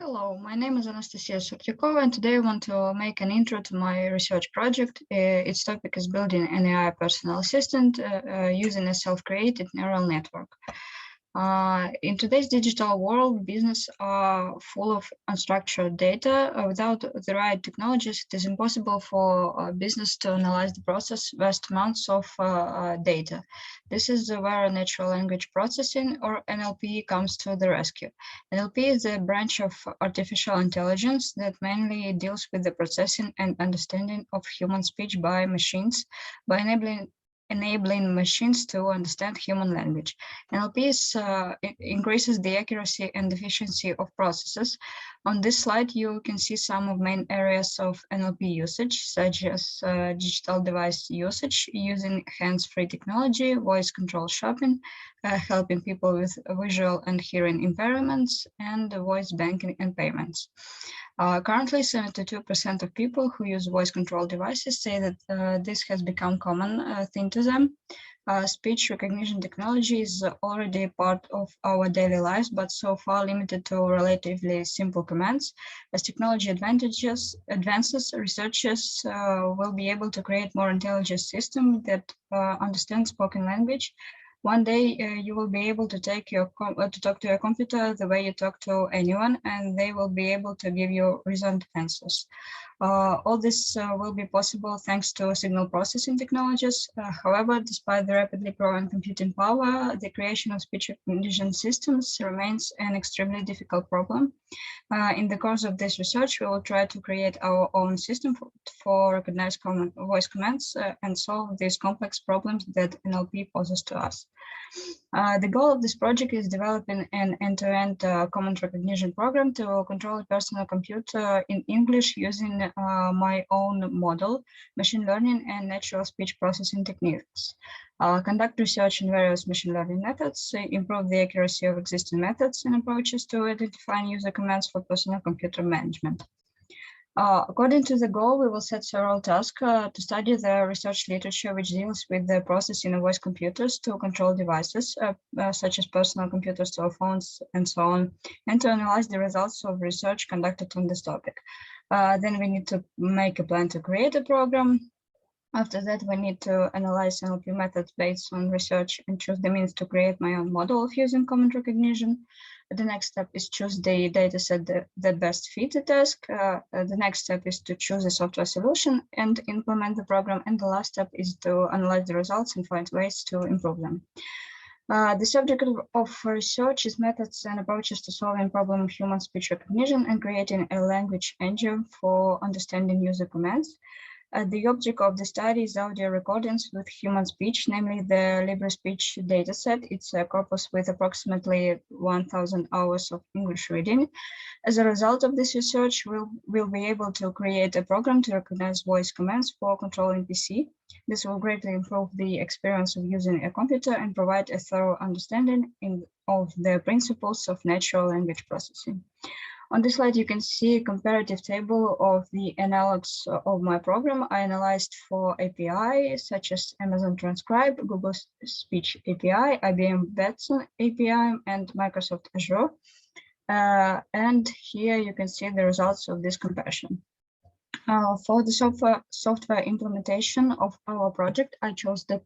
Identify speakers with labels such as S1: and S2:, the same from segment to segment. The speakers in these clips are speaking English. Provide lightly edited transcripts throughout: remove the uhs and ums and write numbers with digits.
S1: Hello, my name is Anastasiia Sartiukova, and today I want to make an intro to my research project. Its topic is building an AI personal assistant using a self-created neural network. In today's digital world, business are full of unstructured data. Without the right technologies, it is impossible for business to analyze the process vast amounts of data. This is where natural language processing, or NLP, comes to the rescue. NLP is a branch of artificial intelligence that mainly deals with the processing and understanding of human speech by machines, by enabling machines to understand human language. NLP increases the accuracy and efficiency of processes. On this slide, you can see some of main areas of NLP usage, such as digital device usage, using hands-free technology, voice control shopping, helping people with visual and hearing impairments, and voice banking and payments. Currently, 72% of people who use voice control devices say that this has become a common thing to them. Speech recognition technology is already part of our daily lives, but so far limited to relatively simple commands. As technology advances, researchers will be able to create more intelligent system that understands spoken language. One day you will be able to talk to your computer the way you talk to anyone, and they will be able to give you reasoned answers. All this will be possible thanks to signal processing technologies. However, despite the rapidly growing computing power, the creation of speech recognition systems remains an extremely difficult problem. In the course of this research, we will try to create our own system for recognized voice commands and solve these complex problems that NLP poses to us. The goal of this project is developing an end-to-end command recognition program to control a personal computer in English using my own model, machine learning, and natural speech processing techniques. Conduct research in various machine learning methods, improve the accuracy of existing methods and approaches to identifying user commands for personal computer management. According to the goal, we will set several tasks to study the research literature which deals with the processing of voice computers to control devices, such as personal computers, cell phones, and so on, and to analyze the results of research conducted on this topic. Then we need to make a plan to create a program. After that, we need to analyze NLP methods based on research and choose the means to create my own model of using command recognition. The next step is choose the dataset that best fit the task. The next step is to choose a software solution and implement the program. And the last step is to analyze the results and find ways to improve them. The subject of research is methods and approaches to solving problem of human speech recognition and creating a language engine for understanding user commands. The object of the study is audio recordings with human speech, namely the LibreSpeech dataset. It's a corpus with approximately 1,000 hours of English reading. As a result of this research, we'll be able to create a program to recognize voice commands for controlling PC. This will greatly improve the experience of using a computer and provide a thorough understanding of the principles of natural language processing. On this slide, you can see a comparative table of the analogs of my program. I analyzed for API, such as Amazon Transcribe, Google Speech API, IBM Watson API, and Microsoft Azure. And here you can see the results of this comparison. For the software implementation of our project, I chose the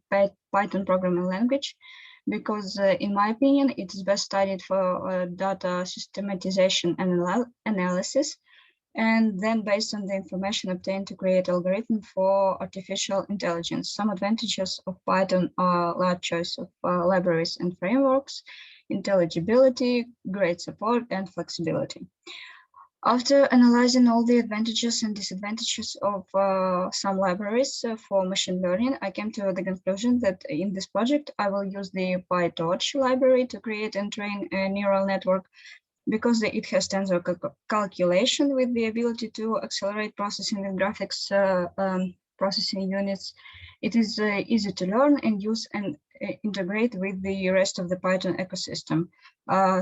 S1: Python programming language because, in my opinion, it is best studied for data systematization and analysis, and then based on the information obtained to create algorithm for artificial intelligence. Some advantages of Python are large choice of libraries and frameworks, intelligibility, great support, and flexibility. After analyzing all the advantages and disadvantages of some libraries for machine learning, I came to the conclusion that in this project, I will use the PyTorch library to create and train a neural network because it has tensor calculation with the ability to accelerate processing and graphics processing units. It is easy to learn and use and integrate with the rest of the Python ecosystem.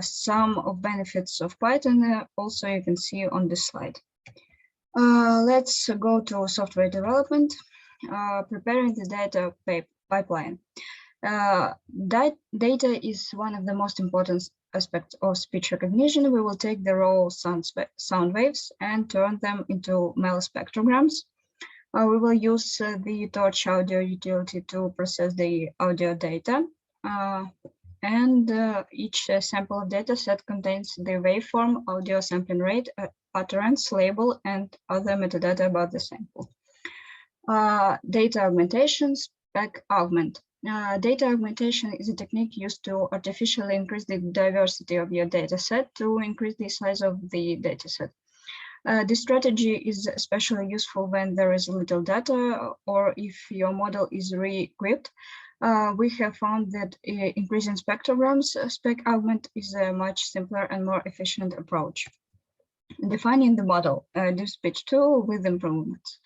S1: Some of benefits of Python also you can see on this slide. Let's go to software development, preparing the data pipeline. Data is one of the most important aspects of speech recognition, we will take the raw sound waves and turn them into MEL spectrograms. We will use the Torch audio utility to process the audio data. And each sample of data set contains the waveform, audio sampling rate, utterance, label, and other metadata about the sample. Data augmentation, spec augment. Data augmentation is a technique used to artificially increase the diversity of your data set to increase the size of the data set. This strategy is especially useful when there is little data or if your model is re-equipped. We have found that increasing spectrograms, spec augment is a much simpler and more efficient approach. Defining the model, deep speech tool with improvements.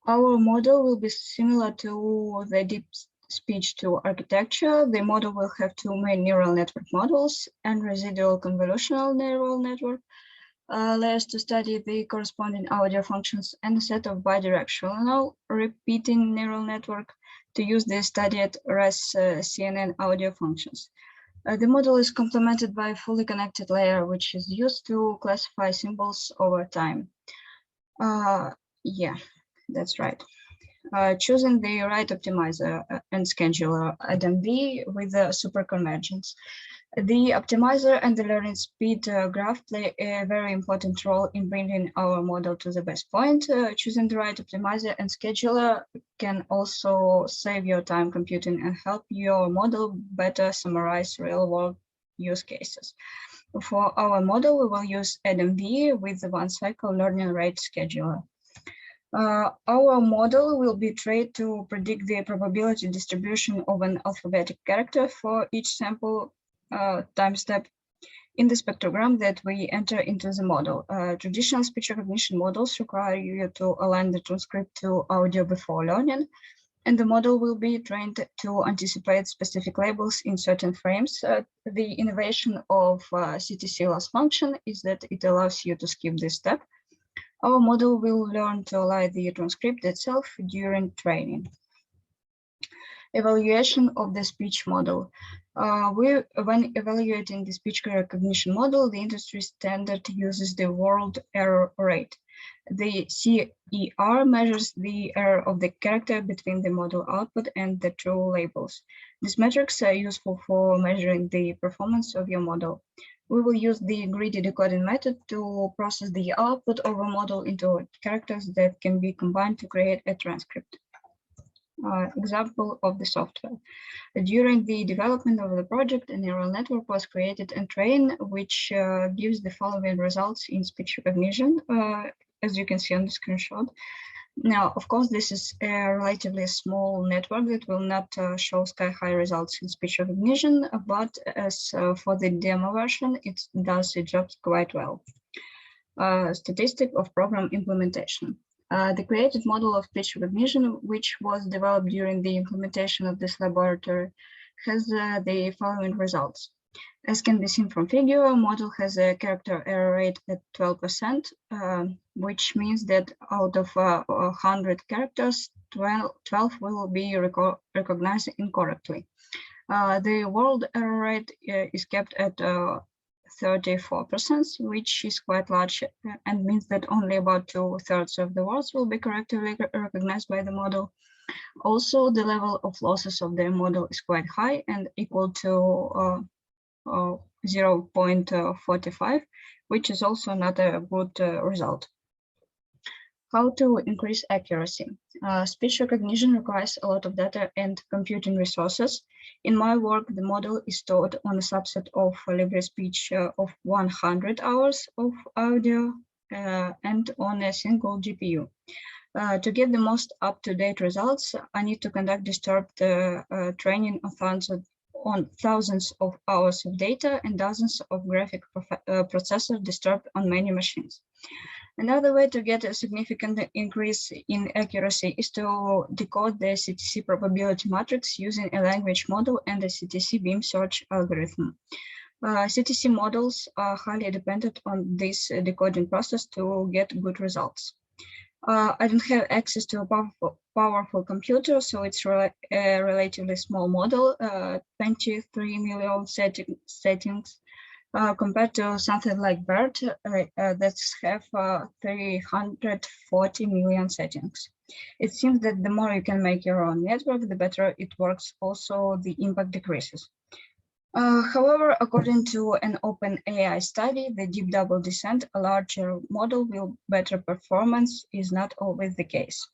S1: Our model will be similar to the deep speech tool architecture. The model will have two main neural network models and residual convolutional neural network layers to study the corresponding audio functions and a set of bidirectional repeating neural network to use the studied RES CNN audio functions. The model is complemented by a fully connected layer, which is used to classify symbols over time. Yeah, that's right. Choosing the right optimizer and scheduler ADMV with superconvergence. The optimizer and the learning speed graph play a very important role in bringing our model to the best point. Choosing the right optimizer and scheduler can also save your time computing and help your model better summarize real-world use cases. For our model, we will use ADMV with the one-cycle learning rate scheduler. Our model will be trained to predict the probability distribution of an alphabetic character for each sample time step in the spectrogram that we enter into the model. Traditional speech recognition models require you to align the transcript to audio before learning, and the model will be trained to anticipate specific labels in certain frames. The innovation of CTC loss function is that it allows you to skip this step. Our model will learn to align the transcript itself during training. Evaluation of the speech model. When evaluating the speech recognition model, the industry standard uses the world error rate. The CER measures the error of the character between the model output and the true labels. These metrics are useful for measuring the performance of your model. We will use the greedy decoding method to process the output of a model into characters that can be combined to create a transcript. Example of the software. During the development of the project, a neural network was created and trained, which gives the following results in speech recognition, as you can see on the screenshot. Now, of course, this is a relatively small network that will not show sky-high results in speech recognition, but as for the demo version, it does its job quite well. Statistic of program implementation. The created model of speech recognition, which was developed during the implementation of this laboratory, has the following results. As can be seen from figure, a model has a character error rate at 12%, which means that out of 100 characters, 12 will be recognized incorrectly. The world error rate is kept at 34%, which is quite large and means that only about 2/3 of the words will be correctly recognized by the model. Also, the level of losses of the model is quite high and equal to 0.45, which is also not a good result. How to increase accuracy? Speech recognition requires a lot of data and computing resources. In my work, the model is taught on a subset of library speech of 100 hours of audio and on a single GPU. To get the most up-to-date results, I need to conduct disturbed training on thousands of hours of data and dozens of graphic processors disturbed on many machines. Another way to get a significant increase in accuracy is to decode the CTC probability matrix using a language model and a CTC beam search algorithm. CTC models are highly dependent on this decoding process to get good results. I don't have access to a powerful computer, so it's a relatively small model, 23 million settings compared to something like BERT that have 340 million settings. It seems that the more you can make your own network, the better it works. Also, the impact decreases. However, according to an OpenAI study, the deep double descent, a larger model will better performance is not always the case.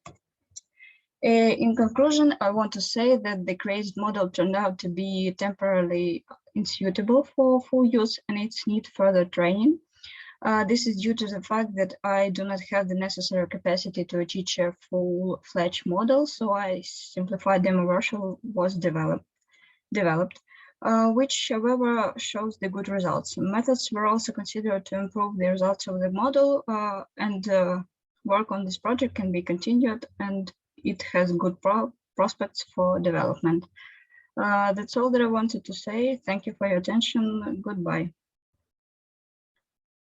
S1: In conclusion, I want to say that the created model turned out to be temporarily unsuitable for full use and it needs further training. This is due to the fact that I do not have the necessary capacity to teach a full-fledged model, so I simplified demo version was developed, which, however, shows the good results. Methods were also considered to improve the results of the model, and work on this project can be continued, and it has good prospects for development. That's all that I wanted to say. Thank you for your attention. Goodbye.